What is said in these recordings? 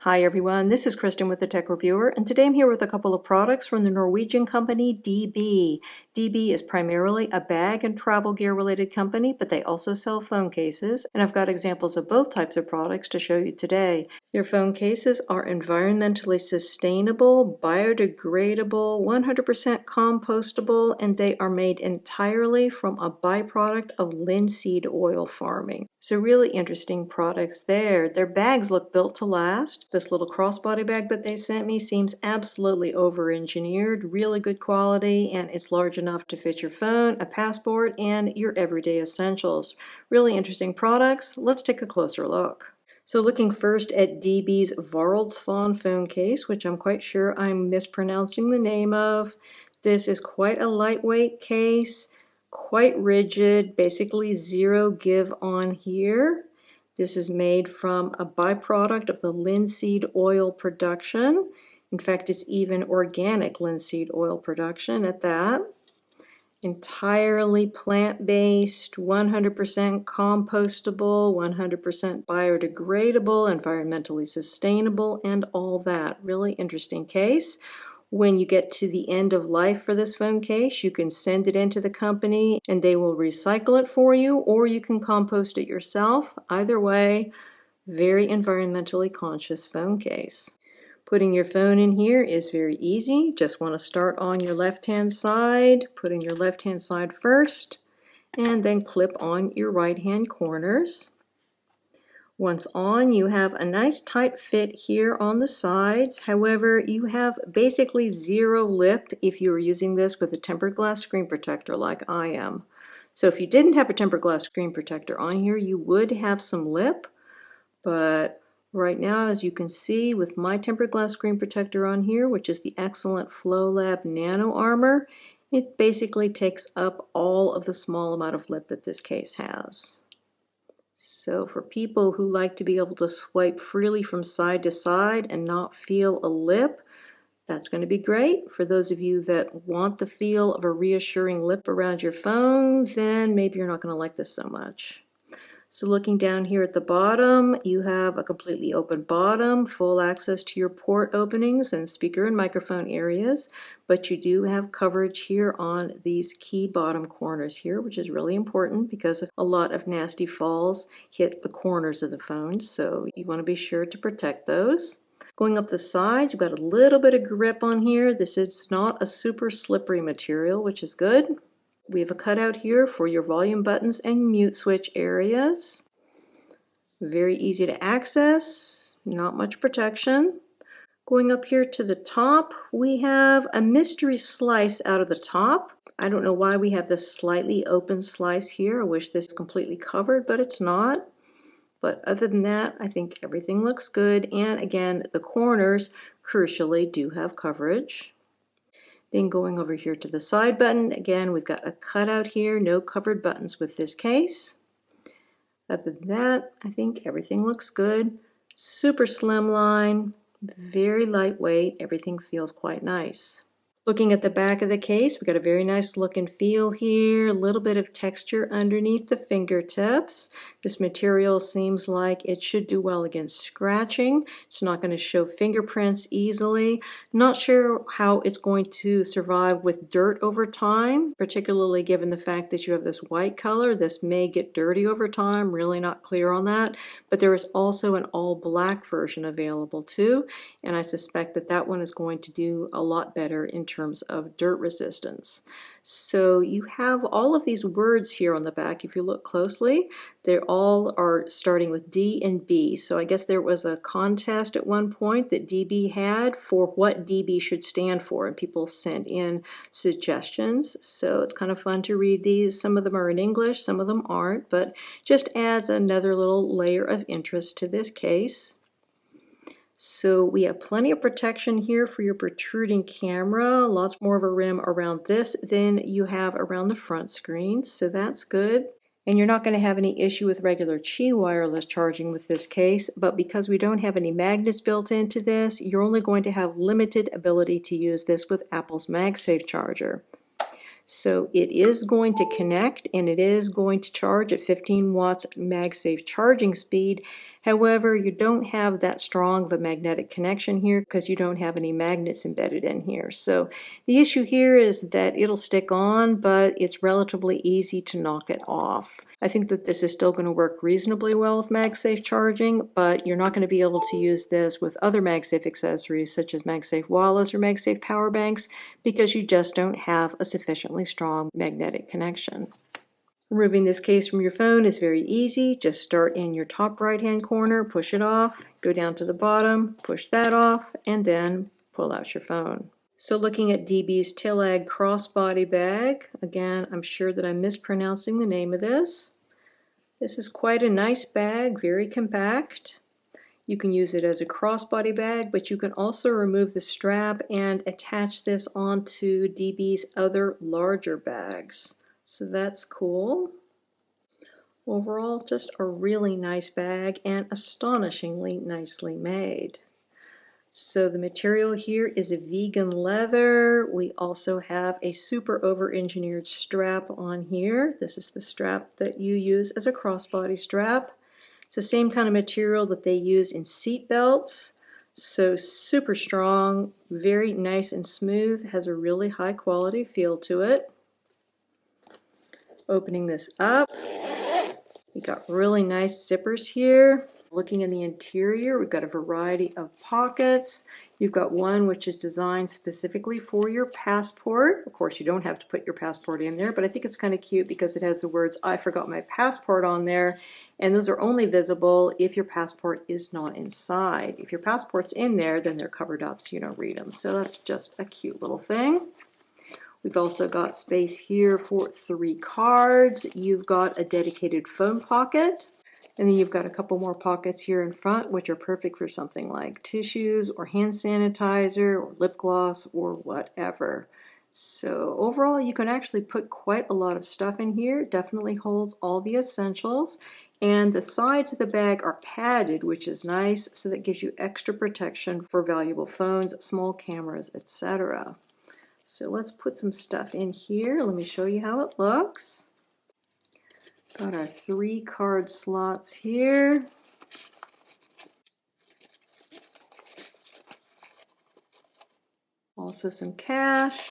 Hi everyone, this is Kristen with the Tech Reviewer, and today I'm here with a couple of products from the Norwegian company Db. Db is primarily a bag and travel gear related company, but they also sell phone cases, and I've got examples of both types of products to show you today. Their phone cases are environmentally sustainable, biodegradable, 100% compostable, and they are made entirely from a byproduct of linseed oil farming. So really interesting products there. Their bags look built to last. This little crossbody bag that they sent me seems absolutely over-engineered, really good quality, and it's large enough to fit your phone, a passport, and your everyday essentials. Really interesting products. Let's take a closer look. So looking first at Db's Varldsvan phone case, which I'm quite sure I'm mispronouncing the name of. This is quite a lightweight case, quite rigid, basically zero give on here. This is made from a byproduct of the linseed oil production. In fact, it's even organic linseed oil production at that. Entirely plant-based, 100% compostable, 100% biodegradable, environmentally sustainable, and all that. Really interesting case. When you get to the end of life for this phone case, you can send it into the company and they will recycle it for you, or you can compost it yourself. Either way, very environmentally conscious phone case. Putting your phone in here is very easy. Just want to start on your left-hand side, put in your left-hand side first, and then clip on your right-hand corners. Once on, you have a nice tight fit here on the sides. However, you have basically zero lip if you were using this with a tempered glass screen protector like I am. So if you didn't have a tempered glass screen protector on here, you would have some lip, but right now, as you can see with my tempered glass screen protector on here, which is the excellent FlowLab Nano Armor, it basically takes up all of the small amount of lip that this case has. So for people who like to be able to swipe freely from side to side and not feel a lip, that's going to be great. For those of you that want the feel of a reassuring lip around your phone, then maybe you're not going to like this so much. So looking down here at the bottom, you have a completely open bottom, full access to your port openings and speaker and microphone areas, but you do have coverage here on these key bottom corners here, which is really important because a lot of nasty falls hit the corners of the phone, so you want to be sure to protect those. Going up the sides, you've got a little bit of grip on here. This is not a super slippery material, which is good. We have a cutout here for your volume buttons and mute switch areas. Very easy to access, not much protection. Going up here to the top, we have a mystery slice out of the top. I don't know why we have this slightly open slice here. I wish this was completely covered, but it's not. But other than that, I think everything looks good. And again, the corners, crucially, do have coverage. Then going over here to the side button, again, we've got a cutout here, no covered buttons with this case. Other than that, I think everything looks good. Super slimline, very lightweight, everything feels quite nice. Looking at the back of the case, we've got a very nice look and feel here, a little bit of texture underneath the fingertips. This material seems like it should do well against scratching. It's not going to show fingerprints easily. Not sure how it's going to survive with dirt over time, particularly given the fact that you have this white color. This may get dirty over time, really not clear on that. But there is also an all black version available too, and I suspect that that one is going to do a lot better in terms of dirt resistance. So you have all of these words here on the back. If you look closely, they all are starting with D and B. So I guess there was a contest at one point that DB had for what DB should stand for, and people sent in suggestions. So it's kind of fun to read these. Some of them are in English, some of them aren't, but just adds another little layer of interest to this case. So we have plenty of protection here for your protruding camera, lots more of a rim around this than you have around the front screen, so that's good. And you're not going to have any issue with regular Qi wireless charging with this case, but because we don't have any magnets built into this, you're only going to have limited ability to use this with Apple's MagSafe charger. So it is going to connect and it is going to charge at 15 watts MagSafe charging speed. However, you don't have that strong of a magnetic connection here because you don't have any magnets embedded in here. So the issue here is that it'll stick on, but it's relatively easy to knock it off. I think that this is still going to work reasonably well with MagSafe charging, but you're not going to be able to use this with other MagSafe accessories such as MagSafe wallets or MagSafe power banks because you just don't have a sufficiently strong magnetic connection. Removing this case from your phone is very easy. Just start in your top right-hand corner, push it off, go down to the bottom, push that off, and then pull out your phone. So looking at DB's Tillag Crossbody Bag, again, I'm sure that I'm mispronouncing the name of this. This is quite a nice bag, very compact. You can use it as a crossbody bag, but you can also remove the strap and attach this onto DB's other larger bags. So that's cool. Overall, just a really nice bag and astonishingly nicely made. So the material here is a vegan leather. We also have a super over-engineered strap on here. This is the strap that you use as a crossbody strap. It's the same kind of material that they use in seat belts. So super strong, very nice and smooth, has a really high quality feel to it. Opening this up, we got really nice zippers here. Looking in the interior, we've got a variety of pockets. You've got one which is designed specifically for your passport. Of course, you don't have to put your passport in there, but I think it's kind of cute because it has the words, "I forgot my passport" on there, and those are only visible if your passport is not inside. If your passport's in there, then they're covered up so you don't read them. So that's just a cute little thing. We've also got space here for 3 cards. You've got a dedicated phone pocket. And then you've got a couple more pockets here in front, which are perfect for something like tissues or hand sanitizer or lip gloss or whatever. So overall, you can actually put quite a lot of stuff in here. It definitely holds all the essentials. And the sides of the bag are padded, which is nice. So that gives you extra protection for valuable phones, small cameras, etc. So let's put some stuff in here. Let me show you how it looks. Got our 3 card slots here. Also some cash.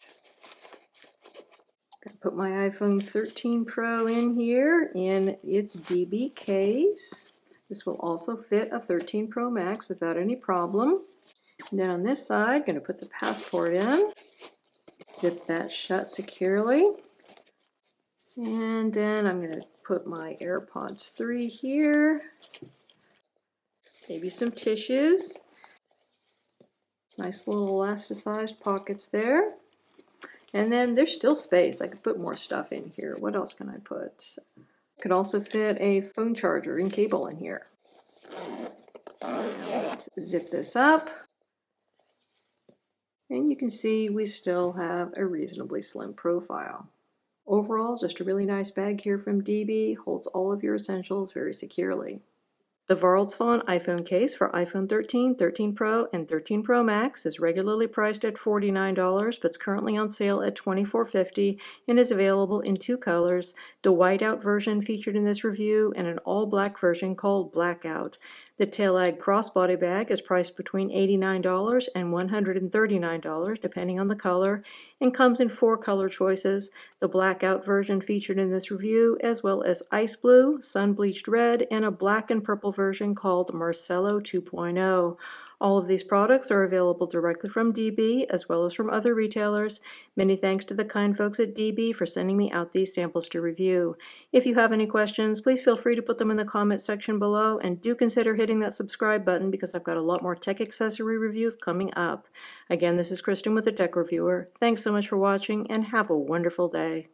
Got to put my iPhone 13 Pro in here in its DB case. This will also fit a 13 Pro Max without any problem. And then on this side, going to put the passport in. Zip that shut securely. And then I'm going to put my AirPods 3 here. Maybe some tissues. Nice little elasticized pockets there. And then there's still space. I could put more stuff in here. What else can I put? Could also fit a phone charger and cable in here. Let's zip this up. And you can see we still have a reasonably slim profile. Overall, just a really nice bag here from DB, holds all of your essentials very securely. The Varldsvan iPhone case for iPhone 13, 13 Pro, and 13 Pro Max is regularly priced at $49, but it's currently on sale at $24.50 and is available in 2 colors, the whiteout version featured in this review and an all-black version called Blackout. The Tillag Crossbody Bag is priced between $89 and $139 depending on the color and comes in 4 color choices, the blackout version featured in this review, as well as ice blue, sun-bleached red, and a black and purple version called Marcello 2.0. All of these products are available directly from DB as well as from other retailers. Many thanks to the kind folks at DB for sending me out these samples to review. If you have any questions, please feel free to put them in the comment section below, and do consider hitting that subscribe button because I've got a lot more tech accessory reviews coming up. Again, this is Kristen with the Tech Reviewer. Thanks so much for watching and have a wonderful day.